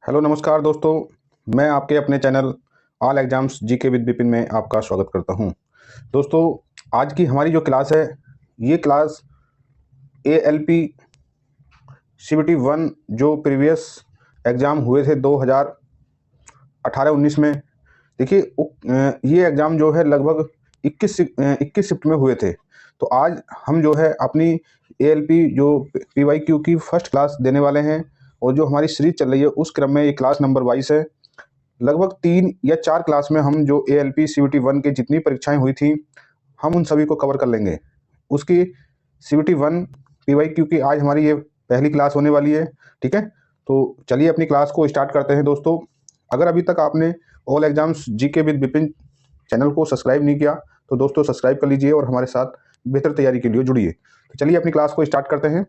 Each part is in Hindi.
हेलो नमस्कार दोस्तों। मैं आपके अपने channel all exams GK with Vipin में आपका स्वागत करता हूं। दोस्तों, आज की हमारी जो क्लास है, ये क्लास एएलपी सीबीटी 1 जो प्रीवियस एग्ज़ाम हुए थे 2018-19 में। देखिए ये एग्ज़ाम जो है लगभग 21 शिफ्ट में हुए थे। तो आज हम जो है अपनी एएलपी जो पीवाईक्यू की फर्स्ट क्लास देने वाले हैं, और जो हमारी सीरीज चल रही है उस क्रम में ये क्लास नंबर 22 है। लगभग 3 या 4 क्लास में हम जो एएलपी सीबीटी 1 की जितनी परीक्षाएं हुई थी, हम उन सभी को कवर कर लेंगे। उसकी सीबीटी 1 पीवाईक्यू की आज हमारी ये पहली क्लास होने वाली है। ठीक है, तो चलिए अपनी क्लास को स्टार्ट करते हैं। दोस्तों, अगर अभी तक आपने all exams GK with Vipin channel को सब्सक्राइब नहीं किया तो दोस्तों सब्सक्राइब कर लीजिए और हमारे साथ बेहतर तैयारी के लिए जुड़िए। तो चलिए अपनी क्लास को स्टार्ट करते हैं।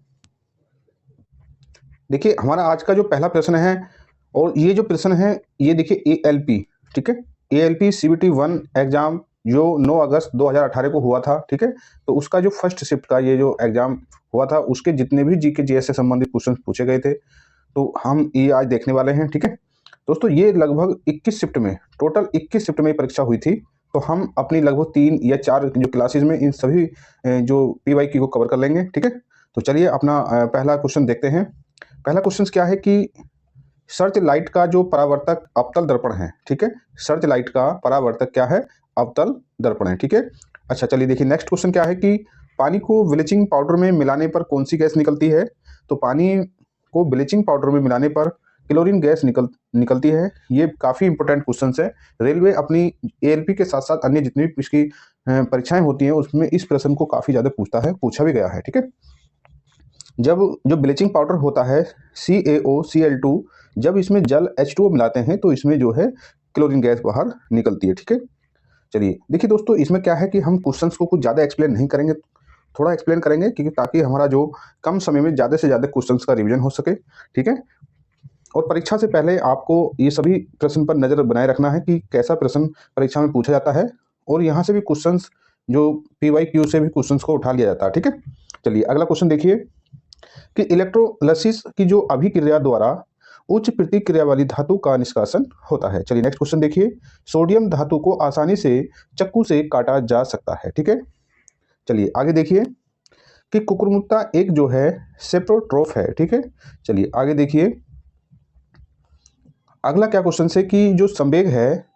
देखिए हमारा आज का जो पहला प्रश्न है, और ये जो प्रश्न है ये देखिए एएलपी, ठीक है, एएलपी सीबीटी 1 एग्जाम जो 9 अगस्त 2018 को हुआ था। ठीक है, तो उसका जो फर्स्ट शिफ्ट का ये जो एग्जाम हुआ था उसके जितने भी जीके जीएस से संबंधित क्वेश्चन पूछे गए थे, तो हम ये आज देखने वाले हैं। ठीक है दोस्तों, ये लगभग 21 शिफ्ट में, टोटल 21 शिफ्ट में परीक्षा हुई थी। तो हम अपनी लगभग 3 या 4 जो क्लासेज में इन सभी जो पीवाईक्यू को कवर कर लेंगे। ठीक है, तो चलिए अपना पहला क्वेश्चन देखते हैं। पहला क्वेश्चन क्या है कि सर्च लाइट का जो परावर्तक अवतल दर्पण है। ठीक है, सर्च लाइट का परावर्तक क्या है? अवतल दर्पण है। ठीक है, अच्छा चलिए देखिए नेक्स्ट क्वेश्चन क्या है कि पानी को ब्लीचिंग पाउडर में मिलाने पर कौन सी गैस निकलती है? तो पानी को ब्लीचिंग पाउडर में मिलाने पर क्लोरीन गैस निकलती है। ये काफ़ी इंपॉर्टेंट क्वेश्चन है। रेलवे अपनी एएलपी के साथ साथ अन्य जितनी भी इसकी परीक्षाएं होती हैं उसमें इस प्रश्न को काफ़ी ज़्यादा पूछा भी गया है। ठीक है, जब जो ब्लीचिंग पाउडर होता है CaOCl2, जब इसमें जल H2O मिलाते हैं तो इसमें जो है क्लोरीन गैस बाहर निकलती है। ठीक है, चलिए देखिए दोस्तों, इसमें क्या है कि हम क्वेश्चंस को कुछ ज़्यादा एक्सप्लेन नहीं करेंगे, थोड़ा एक्सप्लेन करेंगे क्योंकि ताकि हमारा जो कम समय में ज़्यादा से ज़्यादा क्वेश्चंस का रिवीजन हो सके। ठीक है, और परीक्षा से पहले आपको ये सभी प्रश्न पर नज़र बनाए रखना है कि कैसा प्रश्न परीक्षा में पूछा जाता है, और यहाँ से भी क्वेश्चंस जो पीवाईक्यू से भी क्वेश्चंस को उठा लिया जाता है। ठीक है, चलिए अगला क्वेश्चन देखिए कि इलेक्ट्रोलिसिस की जो अभिक्रिया द्वारा उच्च प्रतिक्रिया वाली धातु का निष्कासन होता है। चलिए नेक्स्ट क्वेश्चन देखिए, सोडियम धातु को आसानी से चाकू से काटा जा सकता है। ठीक है, चलिए आगे देखिए कि कुकुरमुत्ता एक जो है सेप्रोट्रोफ है। ठीक है, चलिए आगे देखिए अगला क्या क्वेश्चन है कि जो संवेग है,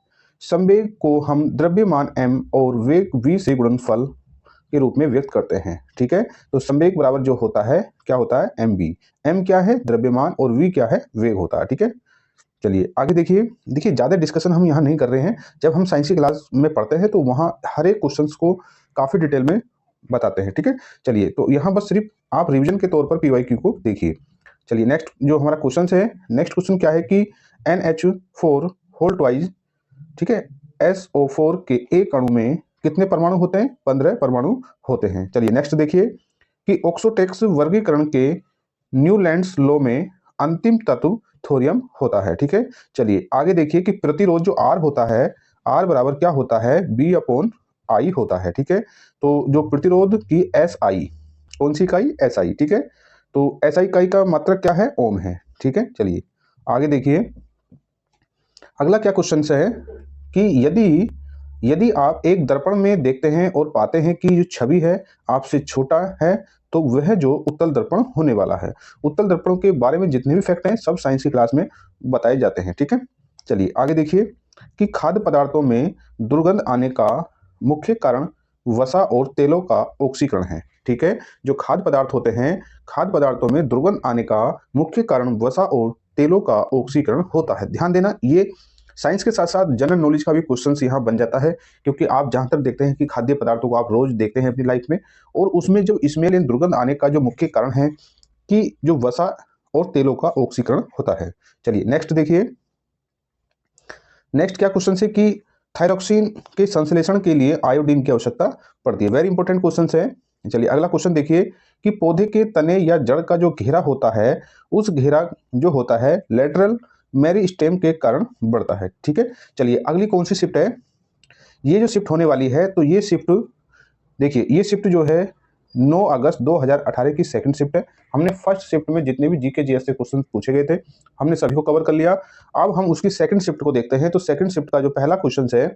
संवेग को हम द्रव्यमान m और वेग v से गुणनफल के रूप में व्यक्त करते हैं। ठीक है, तो संवेग बराबर जो होता है क्या होता है? mv। m क्या है? द्रव्यमान, और v क्या है? वेग होता है। ठीक है, चलिए आगे देखिए ज़्यादा डिस्कशन हम यहाँ नहीं कर रहे हैं। जब हम साइंस की क्लास में पढ़ते हैं तो वहाँ हर एक क्वेश्चन को काफ़ी डिटेल में बताते हैं। ठीक है, चलिए तो यहाँ बस सिर्फ आप रिविजन के तौर पर पीवाईक्यू को देखिए। चलिए नेक्स्ट जो हमारा क्वेश्चन है, नेक्स्ट क्वेश्चन क्या है कि NH4 होल ट्वाइज, ठीक है, SO4 के एक अणु में कितने परमाणु होते हैं? 15 परमाणु होते हैं। चलिए नेक्स्ट देखिए कि ऑक्सोटेक्स वर्गीकरण के न्यूलैंड्स लॉ में अंतिम तत्व थोरियम होता है। ठीक है, चलिए आगे देखिए कि प्रतिरोध जो R होता है, R बराबर क्या होता है? B/I होता है। ठीक है, तो जो प्रतिरोध की SI, कौन सी इकाई? SI। ठीक है, तो SI इकाई का मात्रक क्या है? ओम है। ठीक है, चलिए आगे देखिए अगला क्या क्वेश्चन है कि यदि आप एक दर्पण में देखते हैं और पाते हैं कि जो छवि है आपसे छोटा है, तो वह जो उत्तल दर्पण होने वाला है। उत्तल दर्पणों के बारे में जितने भी फैक्ट हैं सब साइंस की क्लास में बताए जाते हैं। ठीक है, चलिए आगे देखिए कि खाद्य पदार्थों में दुर्गंध आने का मुख्य कारण वसा और तेलों का ऑक्सीकरण है। ठीक है, जो खाद्य पदार्थ होते हैं, खाद्य पदार्थों में दुर्गंध आने का मुख्य कारण वसा और तेलों का ऑक्सीकरण होता है। ध्यान देना, ये साइंस के साथ साथ जनरल नॉलेज का भी क्वेश्चन यहाँ बन जाता है, क्योंकि आप जहाँ तक देखते हैं कि खाद्य पदार्थों को आप रोज देखते हैं अपनी लाइफ में, और उसमें जो स्मेल एंड दुर्गंध आने का जो मुख्य कारण है कि जो वसा और तेलों का ऑक्सीकरण होता है। चलिए नेक्स्ट देखिए, नेक्स्ट क्या क्वेश्चन है कि थायरॉक्सिन के संश्लेषण के लिए आयोडीन की आवश्यकता पड़ती है। वेरी इंपॉर्टेंट क्वेश्चन है। चलिए अगला क्वेश्चन देखिए कि पौधे के तने या जड़ का जो घेरा होता है, उस घेरा जो होता है लेटरल मेरिस्टेम के कारण बढ़ता है। ठीक है, चलिए अगली कौन सी शिफ्ट है? ये जो शिफ्ट होने वाली है, तो ये शिफ्ट देखिए, ये शिफ्ट जो है 9 अगस्त 2018 की सेकंड शिफ्ट है। हमने फर्स्ट शिफ्ट में जितने भी जीके जीएस से क्वेश्चन पूछे गए थे हमने सभी को कवर कर लिया। अब हम उसकी सेकंड शिफ्ट को देखते हैं। तो सेकंड शिफ्ट का जो पहला क्वेश्चन है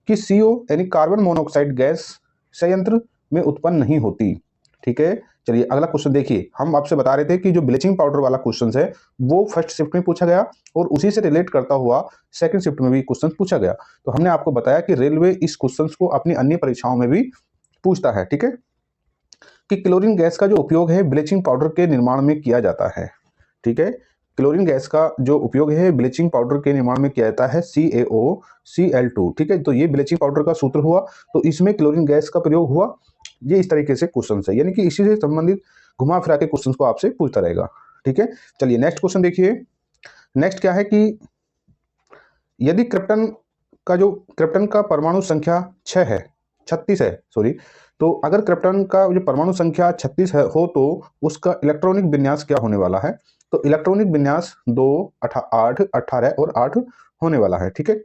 कि CO यानी कार्बन मोनोऑक्साइड गैस संयंत्र में उत्पन्न नहीं होती। ठीक है, चलिए अगला क्वेश्चन देखिए। हम आपसे बता रहे थे कि जो ब्लीचिंग पाउडर वाला क्वेश्चन है वो फर्स्ट शिफ्ट में पूछा गया और उसी से रिलेट करता हुआ सेकंड शिफ्ट में भी क्वेश्चन पूछा गया। तो हमने आपको बताया कि रेलवे इस क्वेश्चन को अपनी अन्य परीक्षाओं में भी पूछता है। ठीक है, कि क्लोरीन गैस का जो उपयोग है ब्लीचिंग पाउडर के निर्माण में किया जाता है। ठीक है, क्लोरीन गैस का जो उपयोग है ब्लीचिंग पाउडर के निर्माण में किया जाता है CaOCl2। ठीक है, तो ये ब्लीचिंग पाउडर का सूत्र हुआ, तो इसमें क्लोरीन गैस का प्रयोग हुआ। ये इस तरीके से क्वेश्चन है, यानी कि इसी से संबंधित घुमा फिरा के क्वेश्चन को आपसे पूछता रहेगा। ठीक है, चलिए नेक्स्ट क्वेश्चन देखिए। नेक्स्ट क्या है कि यदि क्रिप्टन का परमाणु संख्या 36 है, सॉरी, तो अगर क्रिप्टन का जो परमाणु संख्या 36 हो तो उसका इलेक्ट्रॉनिक विन्यास क्या होने वाला है? तो इलेक्ट्रॉनिक विन्यास 2, 8, 18 और 8 होने वाला है। ठीक है,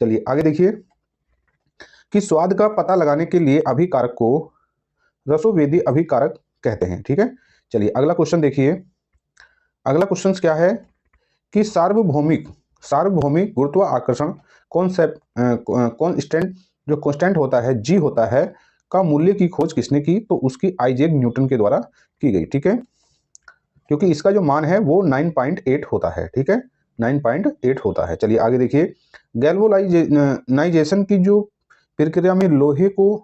चलिए आगे देखिए कि स्वाद का पता लगाने के लिए अभिकारक को रसोवेदी अभिकारक कहते हैं। ठीक है, चलिए अगला क्वेश्चन देखिए। अगला क्वेश्चन क्या है कि सार्वभौमिक गुरुत्वाकर्षण कांस्टेंट होता है G होता है का मूल्य की खोज किसने की? तो उसकी आइजैक न्यूटन के द्वारा की गई। ठीक है, क्योंकि इसका जो मान है वो 9.8 होता है। ठीक है, 9.8 होता है। चलिए आगे देखिए। गैल्वेनाइजेशन की जो प्रक्रिया में लोहे को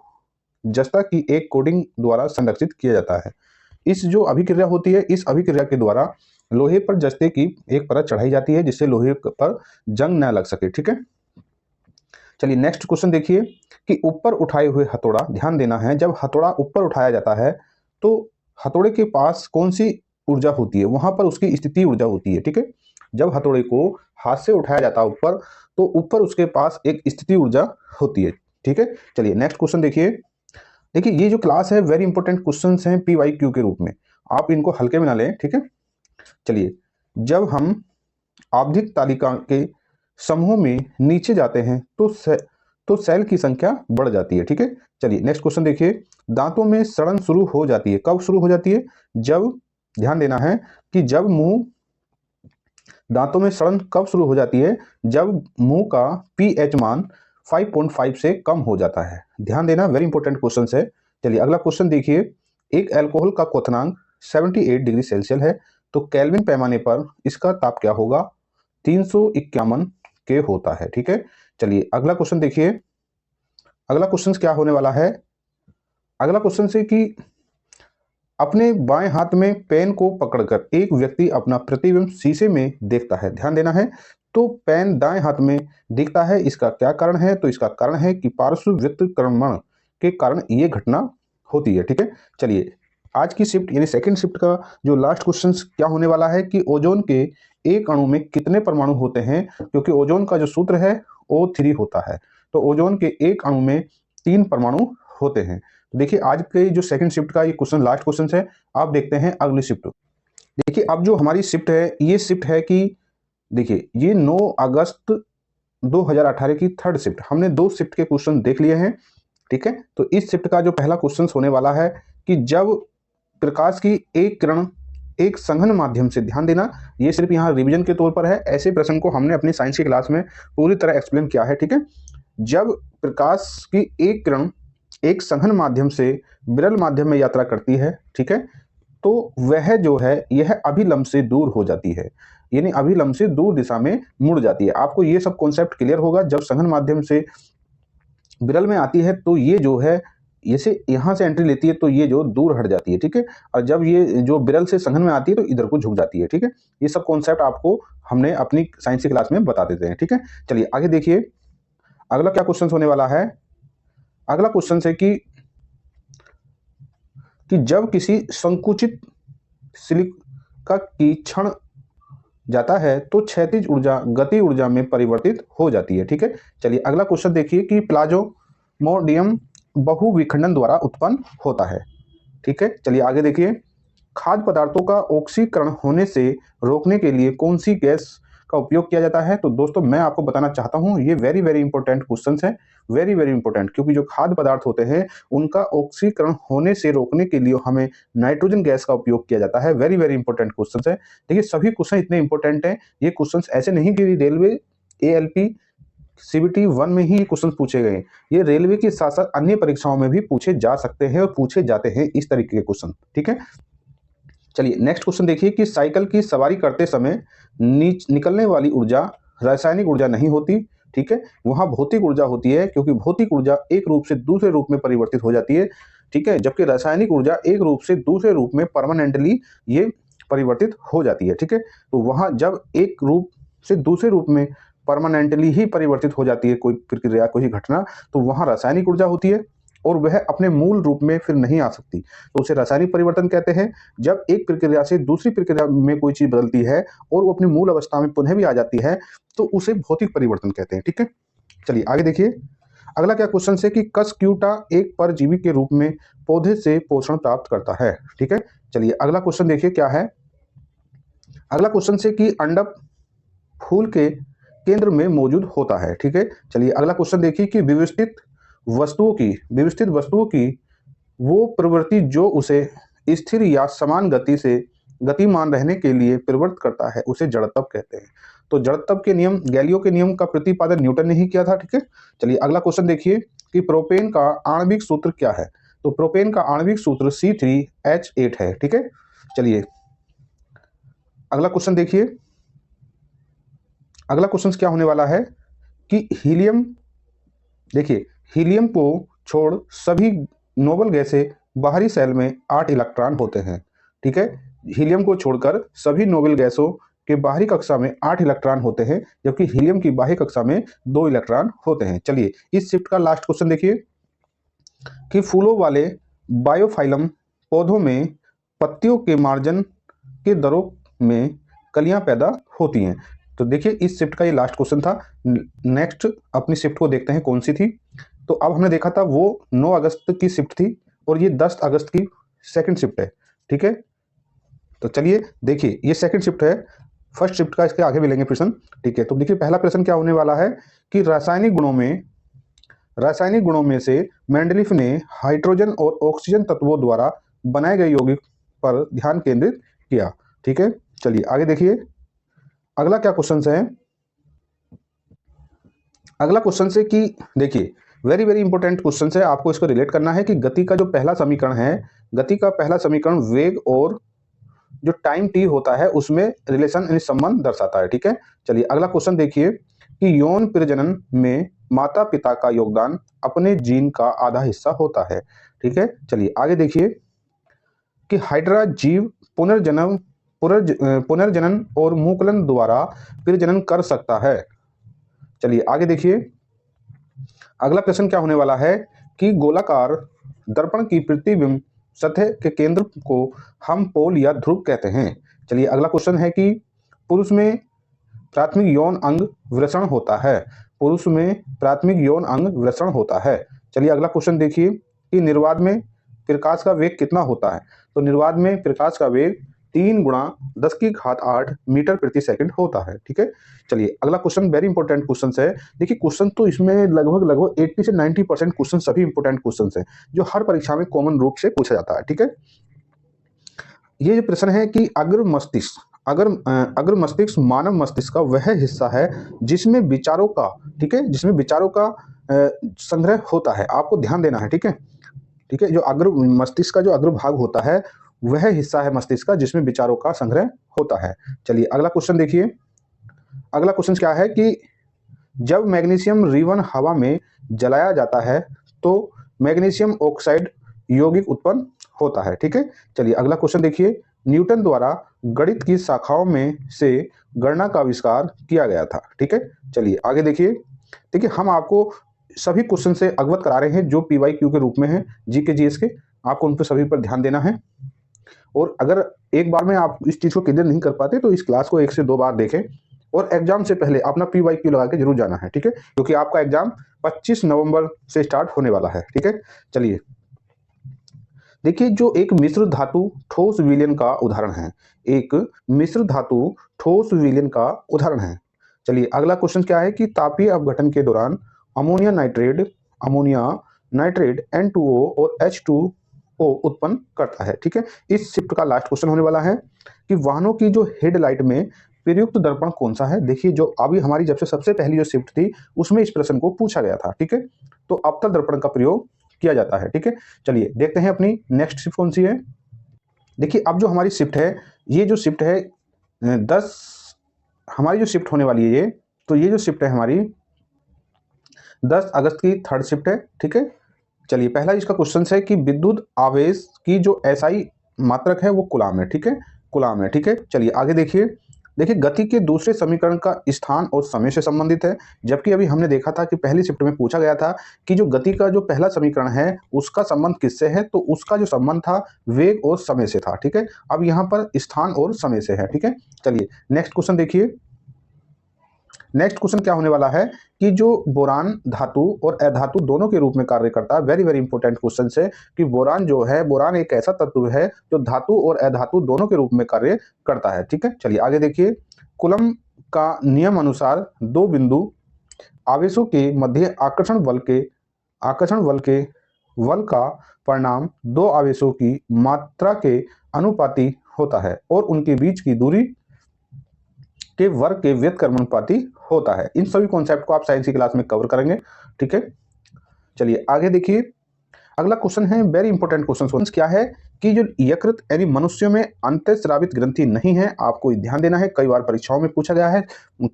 जस्ता की एक कोटिंग द्वारा संरक्षित किया जाता है। इस जो अभिक्रिया होती है, इस अभिक्रिया के द्वारा लोहे पर जस्ते की एक परत चढ़ाई जाती है जिससे लोहे पर जंग न लग सके। ठीक है, चलिए नेक्स्ट क्वेश्चन देखिए कि ऊपर उठाए हुए हथौड़ा, ध्यान देना है, जब हथौड़ा ऊपर उठाया जाता है तो हथौड़े के पास कौन सी ऊर्जा होती है? वहां पर उसकी स्थिति ऊर्जा होती है। ठीक है, जब हथौड़े को हाथ से उठाया जाता है ऊपर तो ऊपर उसके पास एक स्थिति ऊर्जा होती है। ठीक है, चलिए नेक्स्ट क्वेश्चन देखिए। देखिए ये जो क्लास है वेरी इंपॉर्टेंट क्वेश्चंस हैं PYQ के रूप में, आप इनको हल्के में ना लें। ठीक है, चलिए जब हम आवधिक तालिका के समूह में नीचे जाते हैं तो सेल की संख्या बढ़ जाती है। ठीक है, चलिए नेक्स्ट क्वेश्चन देखिए। दांतों में सड़न शुरू हो जाती है, कब शुरू हो जाती है? जब, ध्यान देना है कि जब दांतों में सड़न कब शुरू हो जाती है? जब मुंह का pH मान 5.5 से कम हो जाता है। ध्यान देना, वेरी इंपॉर्टेंट क्वेश्चन है। चलिए अगला क्वेश्चन देखिए। एक अल्कोहल का क्वथनांक 78 डिग्री सेल्सियस है, तो केल्विन पैमाने पर इसका ताप क्या होगा? 351 के होता है। ठीक है, चलिए अगला क्वेश्चन देखिए। अगला क्वेश्चन क्या होने वाला है? अगला क्वेश्चन से कि अपने बाएं हाथ में पेन को पकड़कर एक व्यक्ति अपना प्रतिबिंब शीशे में देखता है। ध्यान देना है, तो पेन दाएं हाथ में दिखता है, इसका क्या कारण है? तो इसका कारण है कि पार्श्व व्युत्क्रमण के कारण ये घटना होती है। ठीक है, चलिए आज की शिफ्ट यानी सेकंड शिफ्ट का जो लास्ट क्वेश्चन क्या होने वाला है कि ओजोन के एक अणु में कितने परमाणु होते हैं? क्योंकि ओजोन का जो सूत्र है O3 होता है, तो ओजोन के एक अणु में 3 परमाणु होते हैं। तो देखिए आज के जो सेकंड शिफ्ट का ये क्वेश्चन लास्ट क्वेश्चन है। आप देखते हैं अगली शिफ्ट। देखिए अब जो हमारी शिफ्ट है, ये शिफ्ट है कि देखिए ये 9 अगस्त 2018 की थर्ड शिफ्ट, हमने 2 शिफ्ट के क्वेश्चन देख लिए हैं। ठीक है, तो इस शिफ्ट का जो पहला क्वेश्चन होने वाला है कि जब प्रकाश की एक किरण एक संघन माध्यम से, ध्यान देना ये सिर्फ यहाँ रिवीजन के तौर पर है, ऐसे प्रश्न को हमने अपनी साइंस की क्लास में पूरी तरह एक्सप्लेन किया है। ठीक है, जब प्रकाश की एक किरण एक संघन माध्यम से विरल माध्यम में यात्रा करती है, ठीक है, तो वह जो है यह अभिलंब से दूर हो जाती है, यानी अभिलंब से दूर दिशा में मुड़ जाती है। आपको ये सब कॉन्सेप्ट क्लियर होगा। जब संघन माध्यम से विरल में आती है तो ये जो है जैसे यहाँ से एंट्री लेती है तो ये जो दूर हट जाती है। ठीक है, और जब ये जो विरल से संघन में आती है तो इधर को झुक जाती है। ठीक है, ये सब कॉन्सेप्ट आपको हमने अपनी साइंस की क्लास में बता देते हैं। ठीक है, चलिए आगे देखिए अगला क्या क्वेश्चन होने वाला है। अगला क्वेश्चन है कि जब किसी संकुचित सिलिका की क्षण जाता है तो क्षैतिज ऊर्जा गति ऊर्जा में परिवर्तित हो जाती है। ठीक है, चलिए अगला क्वेश्चन देखिए कि प्लाज्मोडियम बहुविखंडन द्वारा उत्पन्न होता है। ठीक है, चलिए आगे देखिए। खाद्य पदार्थों का ऑक्सीकरण होने से रोकने के लिए कौन सी गैस का उपयोग किया जाता है? तो दोस्तों मैं आपको बताना चाहता हूँ, ये वेरी वेरी इंपॉर्टेंट क्वेश्चंस हैं, वेरी वेरी इंपॉर्टेंट, क्योंकि जो खाद्य पदार्थ होते हैं उनका ऑक्सीकरण होने से रोकने के लिए हमें नाइट्रोजन गैस का उपयोग किया जाता है। वेरी वेरी इंपॉर्टेंट क्वेश्चंस है। देखिए सभी क्वेश्चन इतने इंपॉर्टेंट हैं, ये क्वेश्चंस ऐसे नहीं कि रेलवे ALP CBT 1 में ही ये क्वेश्चन पूछे गए, ये रेलवे के साथ साथ अन्य परीक्षाओं में भी पूछे जा सकते हैं और पूछे जाते हैं इस तरीके के क्वेश्चन। ठीक है, चलिए नेक्स्ट क्वेश्चन देखिए कि साइकिल की सवारी करते समय निकलने वाली ऊर्जा रासायनिक ऊर्जा नहीं होती। ठीक है, वहां भौतिक ऊर्जा होती है, क्योंकि भौतिक ऊर्जा एक रूप से दूसरे रूप में परिवर्तित हो जाती है। ठीक है, जबकि रासायनिक ऊर्जा एक रूप से दूसरे रूप में परमानेंटली ये परिवर्तित हो जाती है। ठीक है, तो वहां जब एक रूप से दूसरे रूप में परमानेंटली ही परिवर्तित हो जाती है कोई प्रक्रिया, कोई घटना, तो वहां रासायनिक ऊर्जा होती है और वह अपने मूल रूप में फिर नहीं आ सकती, तो उसे रासायनिक परिवर्तन कहते हैं। जब एक प्रक्रिया से दूसरी प्रक्रिया में कोई चीज बदलती है और वो अपनी मूल अवस्था में पुनः भी आ जाती है, तो उसे भौतिक परिवर्तन कहते हैं। ठीक है, चलिए आगे देखिए। अगला क्या क्वेश्चन है कि कसक्यूटा एक परजीवी के रूप में पौधे से पोषण प्राप्त करता है। ठीक है, चलिए अगला क्वेश्चन देखिए क्या है। अगला क्वेश्चन से कि अंडक फूल के केंद्र में मौजूद होता है। ठीक है, चलिए अगला क्वेश्चन देखिए कि व्यवस्थित वस्तुओं की वो प्रवृत्ति जो उसे स्थिर या समान गति से गतिमान रहने के लिए प्रवृत्त करता है, उसे जड़त्व कहते हैं। तो जड़त्व के नियम, गैलियो के नियम का प्रतिपादन न्यूटन ने ही किया था। ठीक है, चलिए अगला क्वेश्चन देखिए कि प्रोपेन का आणविक सूत्र क्या है। तो प्रोपेन का आणविक सूत्र C3H8 है। ठीक है, चलिए अगला क्वेश्चन देखिए। अगला क्वेश्चन क्या होने वाला है कि हीलियम, देखिए हीलियम को छोड़ सभी नोबल गैसें बाहरी सेल में 8 इलेक्ट्रॉन होते हैं। ठीक है, हीलियम को छोड़कर सभी नोबल गैसों के बाहरी कक्षा में 8 इलेक्ट्रॉन होते हैं, जबकि हीलियम की बाह्य कक्षा में 2 इलेक्ट्रॉन होते हैं। चलिए इस शिफ्ट का लास्ट क्वेश्चन देखिए कि फूलों वाले बायोफाइलम पौधों में पत्तियों के मार्जन के दरों में कलियां पैदा होती हैं। तो देखिए इस शिफ्ट का ये लास्ट क्वेश्चन था। नेक्स्ट अपनी शिफ्ट को देखते हैं कौन सी थी। तो अब हमने देखा था वो 9 अगस्त की शिफ्ट थी और ये 10 अगस्त की सेकंड शिफ्ट है। ठीक है, तो चलिए देखिए ये सेकंड शिफ्ट है, फर्स्ट शिफ्ट का इसके आगे मिलेंगे प्रश्न। ठीक है, तो देखिए पहला प्रश्न क्या होने वाला है कि रासायनिक गुणों में से मेंडलीफ ने हाइड्रोजन और ऑक्सीजन तत्वों द्वारा बनाए गए यौगिक पर ध्यान केंद्रित किया। ठीक है, चलिए आगे देखिए। अगला क्या क्वेश्चन है। अगला क्वेश्चन से कि देखिए वेरी वेरी इंपॉर्टेंट क्वेश्चन है, आपको इसको रिलेट करना है कि गति का जो पहला समीकरण है, गति का पहला समीकरण वेग और जो टाइम t होता है उसमें रिलेशन यानी संबंध दर्शाता है। ठीक है, चलिए अगला क्वेश्चन देखिए कि यौन प्रजनन में माता पिता का योगदान अपने जीन का आधा हिस्सा होता है। ठीक है, चलिए आगे देखिए कि हाइड्रा जीव पुनर्जनन और मुकुलन द्वारा प्रजनन कर सकता है। चलिए आगे देखिए। अगला प्रश्न क्या होने वाला है कि गोलाकार दर्पण की प्रतिबिंब सतह के केंद्र को हम पोल या ध्रुव कहते हैं। चलिए अगला क्वेश्चन है कि पुरुष में प्राथमिक यौन अंग वृषण होता है। पुरुष में प्राथमिक यौन अंग वृषण होता है। चलिए अगला क्वेश्चन देखिए कि निर्वात में प्रकाश का वेग कितना होता है। तो निर्वात में प्रकाश का वेग 3 × 10⁸ मीटर प्रति सेकंड होता है। ठीक है, चलिए अगला क्वेश्चन वेरी इंपॉर्टेंट क्वेश्चन है। देखिए क्वेश्चन तो इसमें लगभग 80 से 90% क्वेश्चन सभी इंपॉर्टेंट क्वेश्चन है जो हर परीक्षा में कॉमन रूप से पूछा जाता है। ठीक है, ये जो प्रश्न है कि अग्र मस्तिष्क मानव मस्तिष्क का वह हिस्सा है जिसमें विचारों का, ठीक है, जिसमें विचारों का संग्रह होता है। आपको ध्यान देना है। ठीक है, ठीक है, जो अग्र मस्तिष्क का जो अग्र भाग होता है वह हिस्सा है मस्तिष्क का जिसमें विचारों का संग्रह होता है। चलिए अगला क्वेश्चन देखिए। अगला क्वेश्चन क्या है कि जब मैग्नीशियम रिवन हवा में जलाया जाता है तो मैग्नीशियम ऑक्साइड यौगिक उत्पन्न होता है। ठीक है, चलिए अगला क्वेश्चन देखिए। न्यूटन द्वारा गणित की शाखाओं में से गणना का आविष्कार किया गया था। ठीक है, चलिए आगे देखिए। देखिए हम आपको सभी क्वेश्चन से अवगत करा रहे हैं जो PYQ के रूप में है, GK GS के, आपको उन पर सभी पर ध्यान देना है। और अगर एक बार में आप इस चीज को क्लियर नहीं कर पाते तो इस क्लास को 1 से 2 बार देखें और एग्जाम से पहले अपना PYQ लगा के जरूर जाना है। ठीक है, क्योंकि आपका एग्जाम 25 नवंबर से स्टार्ट होने वाला है। ठीक है, चलिए देखिए जो एक मिश्र धातु ठोस विलयन का उदाहरण है, एक मिश्र धातु ठोस विलयन का उदाहरण है। चलिए अगला क्वेश्चन क्या है कि तापीय अपघटन के दौरान अमोनिया नाइट्रेट N2O और H2O उत्पन्न करता है। ठीक है, इस शिफ्ट का लास्ट क्वेश्चन होने वाला है कि वाहनों की जो हेडलाइट में प्रयुक्त दर्पण कौन सा है। देखिए जो अभी हमारी जब से सबसे पहली जो शिफ्ट थी उसमें इस प्रश्न को पूछा गया था। ठीक है, तो अवतल दर्पण का प्रयोग किया जाता है। ठीक है, चलिए देखते हैं अपनी नेक्स्ट शिफ्ट कौन सी है। देखिए अब जो हमारी शिफ्ट है, ये जो शिफ्ट है 10 हमारी जो शिफ्ट होने वाली है ये, तो ये जो शिफ्ट है हमारी 10 अगस्त की थर्ड शिफ्ट है। ठीक है, चलिए पहला इसका क्वेश्चन है कि विद्युत आवेश की जो एसआई मात्रक है वो कूलाम है। ठीक है, कूलाम है। ठीक है, चलिए आगे देखिए गति के दूसरे समीकरण का स्थान और समय से संबंधित है, जबकि अभी हमने देखा था कि पहली शिफ्ट में पूछा गया था कि जो गति का जो पहला समीकरण है उसका संबंध किससे है, तो उसका जो संबंध था वेग और समय से था। ठीक है, अब यहाँ पर स्थान और समय से है। ठीक है, चलिए नेक्स्ट क्वेश्चन देखिए। नेक्स्ट क्वेश्चन क्या होने वाला है कि जो बोरान धातु और अधातु दोनों के रूप में कार्य करता है। वेरी वेरी इंपॉर्टेंट क्वेश्चन है कि बोरान जो है, बोरान एक ऐसा तत्व है जो धातु और अधातु दोनों के रूप में कार्य करता है। ठीक है, चलिए आगे देखिए। कूलम का नियम अनुसार दो बिंदु आवेशों के मध्य आकर्षण बल का परिणाम दो आवेशों की मात्रा के अनुपाती होता है और उनके बीच की दूरी के वर्ग के व्युत्क्रमानुपाती होता है। इन सभी कॉन्सेप्ट को आप साइंस की क्लास में कवर करेंगे। ठीक है, चलिए आगे देखिए। अगला क्वेश्चन है वेरी इंपॉर्टेंट क्वेश्चन क्या है कि जो यकृत यानी मनुष्यों में अंतःस्रावित ग्रंथि नहीं है। आपको ध्यान देना है, कई बार परीक्षाओं में पूछा गया है,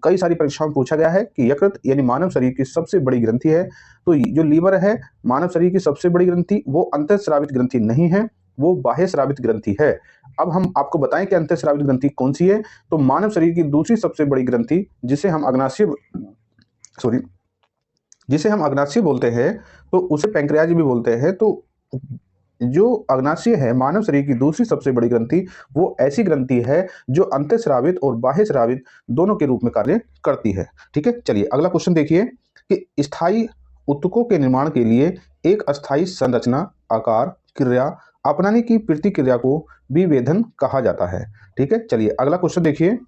कई सारी परीक्षाओं में पूछा गया है कि यकृत यानी मानव शरीर की सबसे बड़ी ग्रंथि है। तो जो लीवर है मानव शरीर की सबसे बड़ी ग्रंथि, वो अंतःस्रावित ग्रंथि नहीं है, वो बाह्य स्रावित ग्रंथि है। अब हम आपको बताएं कि अंतःस्रावित ग्रंथि कौन सी है। तो मानव शरीर की दूसरी सबसे बड़ी ग्रंथि जिसे हम अग्नाशय बोलते हैं, तो उसे पैंक्रियाज भी बोलते हैं। तो जो अग्नाशय है मानव शरीर की दूसरी सबसे बड़ी ग्रंथि, वो ऐसी ग्रंथि है जो अंतःस्रावित और बाह्य स्रावित दोनों के रूप में कार्य करती है। ठीक है, चलिए अगला क्वेश्चन देखिए कि स्थायी ऊतकों के निर्माण के लिए एक अस्थायी संरचना, आकार, क्रिया अपनाने की प्रतिक्रिया को विभेदन कहा जाता है। ठीक है, चलिए अगला क्वेश्चन देखिए।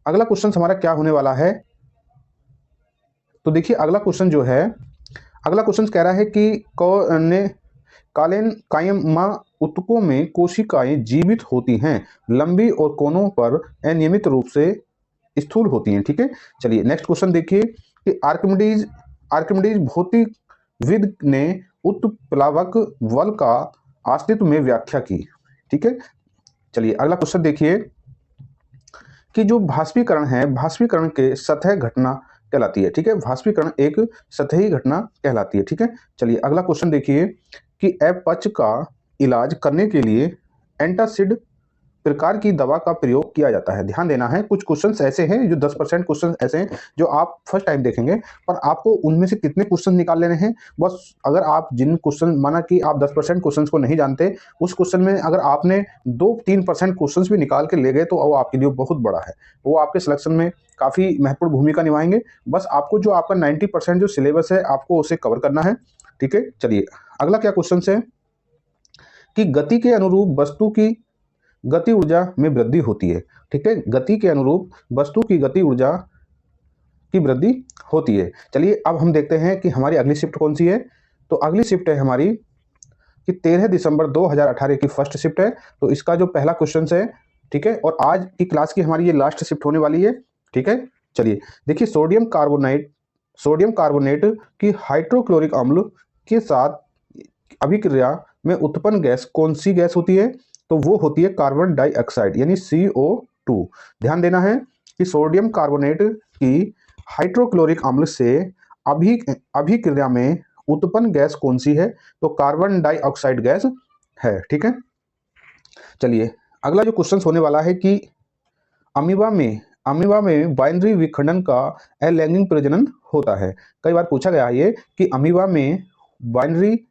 अगला क्वेश्चन हमारा क्या होने वाला है, तो देखिए अगला क्वेश्चन जो है, अगला क्वेश्चन कह रहा है कि कायमा ऊतकों में कोशिकाएं जीवित होती हैं, लंबी और कोनों पर अनियमित रूप से स्थूल होती हैं। ठीक है, चलिए नेक्स्ट क्वेश्चन देखिए कि आर्किमिडीज भौतिकविद ने उत्प्लावक बल का अस्तित्व में व्याख्या की। ठीक है, चलिए अगला क्वेश्चन देखिए कि जो भाष्पीकरण है, भाष्पीकरण के सतह घटना कहलाती है। ठीक है, भाष्पीकरण एक सतही घटना कहलाती है। ठीक है, चलिए अगला क्वेश्चन देखिए कि अपच का इलाज करने के लिए एंटासिड प्रकार की दवा का प्रयोग किया जाता है। ध्यान देना है, कुछ क्वेश्चंस ऐसे हैं जो 10% क्वेश्चंस ऐसे हैं जो आप फर्स्ट टाइम देखेंगे, पर आपको उनमें से कितने क्वेश्चन निकाल लेने हैं। बस अगर आप जिन क्वेश्चन, माना कि आप 10% क्वेश्चंस को नहीं जानते, उस क्वेश्चन में अगर आपने 2-3% क्वेश्चंस भी निकाल के ले गए तो वो आपके लिए बहुत बड़ा है, वो आपके सिलेक्शन में काफ़ी महत्वपूर्ण भूमिका निभाएंगे। बस आपको जो आपका 90% जो सिलेबस है आपको उसे कवर करना है। ठीक है, चलिए अगला क्या क्वेश्चन है कि गति के अनुरूप वस्तु की गति ऊर्जा में वृद्धि होती है। ठीक है, गति के अनुरूप वस्तु की गति ऊर्जा की वृद्धि होती है। चलिए अब हम देखते हैं कि हमारी अगली शिफ्ट कौन सी है। तो अगली शिफ्ट है हमारी कि 13 दिसंबर 2018 की फर्स्ट शिफ्ट है। तो इसका जो पहला क्वेश्चन है, ठीक है, और आज की क्लास की हमारी ये लास्ट शिफ्ट होने वाली है। ठीक है, चलिए देखिए सोडियम कार्बोनेट की हाइड्रोक्लोरिक अम्ल के साथ अभिक्रिया में उत्पन्न गैस कौन सी गैस होती है, तो वो होती है कार्बन डाइऑक्साइड यानी CO2। ध्यान देना है कि सोडियम कार्बोनेट की हाइड्रोक्लोरिक अम्ल से अभिक्रिया में उत्पन्न गैस कौन सी है, तो कार्बन डाइऑक्साइड गैस है। ठीक है, चलिए अगला जो क्वेश्चन होने वाला है कि अमीबा में बाइनरी विखंडन का अलैंगिक प्रजनन होता है। कई बार पूछा गया है ये कि अमीबा में बाइनरी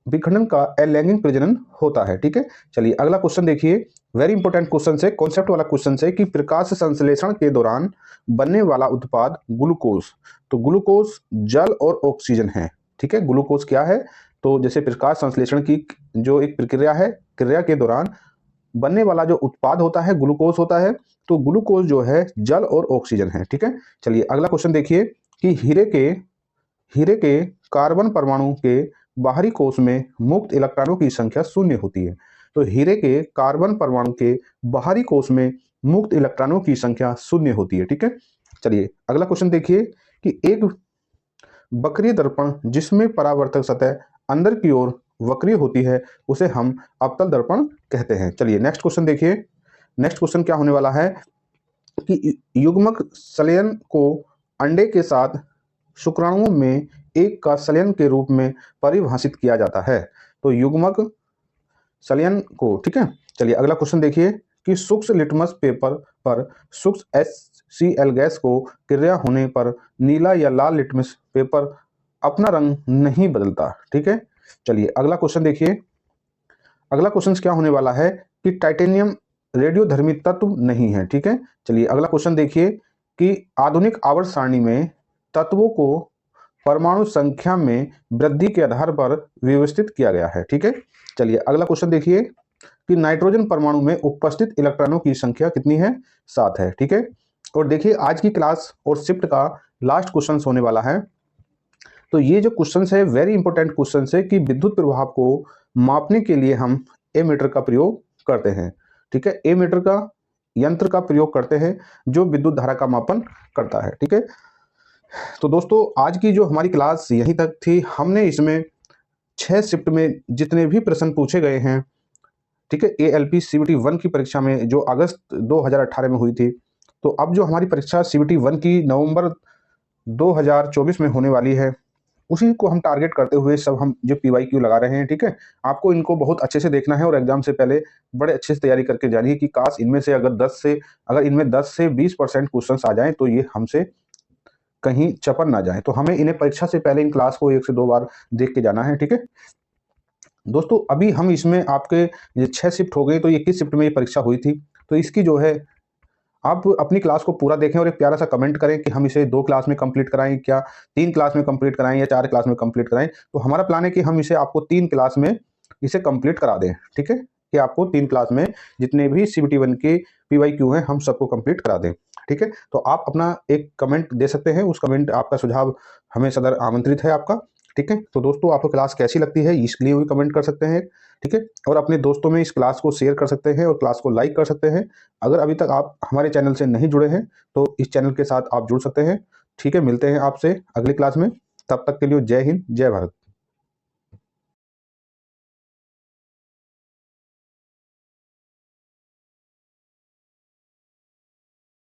विखंडन का अलैंगिक प्रजनन होता है। ठीक है, चलिए अगला क्वेश्चन देखिए, वेरी इंपॉर्टेंट क्वेश्चन है, कॉन्सेप्ट वाला क्वेश्चन है कि प्रकाश संश्लेषण के दौरान बनने वाला उत्पाद ग्लूकोज। तो ग्लूकोज जल और ऑक्सीजन है। ठीक है, ग्लूकोज क्या है, तो जैसे प्रकाश संश्लेषण की जो एक प्रक्रिया है, क्रिया के दौरान बनने वाला जो उत्पाद होता है ग्लूकोज होता है। तो ग्लूकोज जो है जल और ऑक्सीजन है, ठीक है। चलिए अगला क्वेश्चन देखिए कि हीरे के कार्बन परमाणु के बाहरी कोश में मुक्त इलेक्ट्रॉनों की संख्या शून्य होती है। तो हीरे के कार्बन परमाणु के बाहरी कोश में मुक्त इलेक्ट्रॉनों की संख्या शून्य होती है, ठीक है। चलिए अगला क्वेश्चन देखिए कि एक वक्रीय दर्पण जिसमें परावर्तक सतह अंदर की ओर वक्रीय होती है उसे हम अवतल दर्पण कहते हैं। चलिए नेक्स्ट क्वेश्चन देखिए। नेक्स्ट क्वेश्चन क्या होने वाला है कि युग्मक संलयन को अंडे के साथ शुक्राणुओं में एक का संलयन के रूप में परिभाषित किया जाता है। तो युग्मक संलयन को, ठीक है। चलिए अगला क्वेश्चन देखिए कि सूक्ष्म लिटमस पेपर पर सूक्ष्म HCl गैस को क्रिया होने पर नीला या लाल लिटमस पेपर अपना रंग नहीं बदलता, ठीक है। चलिए अगला क्वेश्चन देखिए। अगला क्वेश्चन क्या होने वाला है कि टाइटेनियम रेडियोधर्मी तत्व नहीं है, ठीक है। चलिए अगला क्वेश्चन देखिए कि आधुनिक आवर्त सारणी में तत्वों को परमाणु संख्या में वृद्धि के आधार पर व्यवस्थित किया गया है, ठीक है। चलिए अगला क्वेश्चन देखिए कि नाइट्रोजन परमाणु में उपस्थित इलेक्ट्रॉनों की संख्या कितनी है, 7 है, ठीक है। और देखिए आज की क्लास और शिफ्ट का लास्ट क्वेश्चन होने वाला है। तो ये जो क्वेश्चन है वेरी इंपॉर्टेंट क्वेश्चन है कि विद्युत प्रभाव को मापने के लिए हम एमीटर का प्रयोग करते हैं, ठीक है। एमीटर का यंत्र का प्रयोग करते हैं जो विद्युत धारा का मापन करता है, ठीक है। तो दोस्तों आज की जो हमारी क्लास यहीं तक थी। हमने इसमें 6 शिफ्ट में जितने भी प्रश्न पूछे गए हैं, ठीक है, ALP CBT 1 की परीक्षा में जो अगस्त 2018 में हुई थी, तो अब जो हमारी परीक्षा CBT 1 की नवंबर 2024 में होने वाली है, उसी को हम टारगेट करते हुए सब हम जो PYQ लगा रहे हैं, ठीक है। आपको इनको बहुत अच्छे से देखना है और एग्जाम से पहले बड़े अच्छे से तैयारी करके जानिए कि काश इनमें से अगर इनमें 10 से 20% क्वेश्चन आ जाएं तो ये हमसे कहीं चपन ना जाए। तो हमें इन्हें परीक्षा से पहले इन क्लास को 1 से 2 बार देख के जाना है, ठीक है दोस्तों। अभी हम इसमें आपके ये 6 शिफ्ट हो गए, तो ये किस शिफ्ट में ये परीक्षा हुई थी, तो इसकी जो है आप अपनी क्लास को पूरा देखें और एक प्यारा सा कमेंट करें कि हम इसे 2 क्लास में कंप्लीट कराएं, क्या 3 क्लास में कंप्लीट कराएं या 4 क्लास में कंप्लीट कराएं। तो हमारा प्लान है कि हम इसे आपको 3 क्लास में इसे कंप्लीट करा दें, ठीक है, कि आपको 3 क्लास में जितने भी CBT 1 के PYQ हैं हम सबको कंप्लीट करा दें, ठीक है। तो आप अपना एक कमेंट दे सकते हैं, उस कमेंट आपका सुझाव हमें सदर आमंत्रित है आपका, ठीक है। तो दोस्तों आपको क्लास कैसी लगती है इसके लिए भी कमेंट कर सकते हैं, ठीक है। और अपने दोस्तों में इस क्लास को शेयर कर सकते हैं और क्लास को लाइक कर सकते हैं। अगर अभी तक आप हमारे चैनल से नहीं जुड़े हैं तो इस चैनल के साथ आप जुड़ सकते हैं, ठीक है। मिलते हैं आपसे अगली क्लास में, तब तक के लिए जय हिंद जय भारत।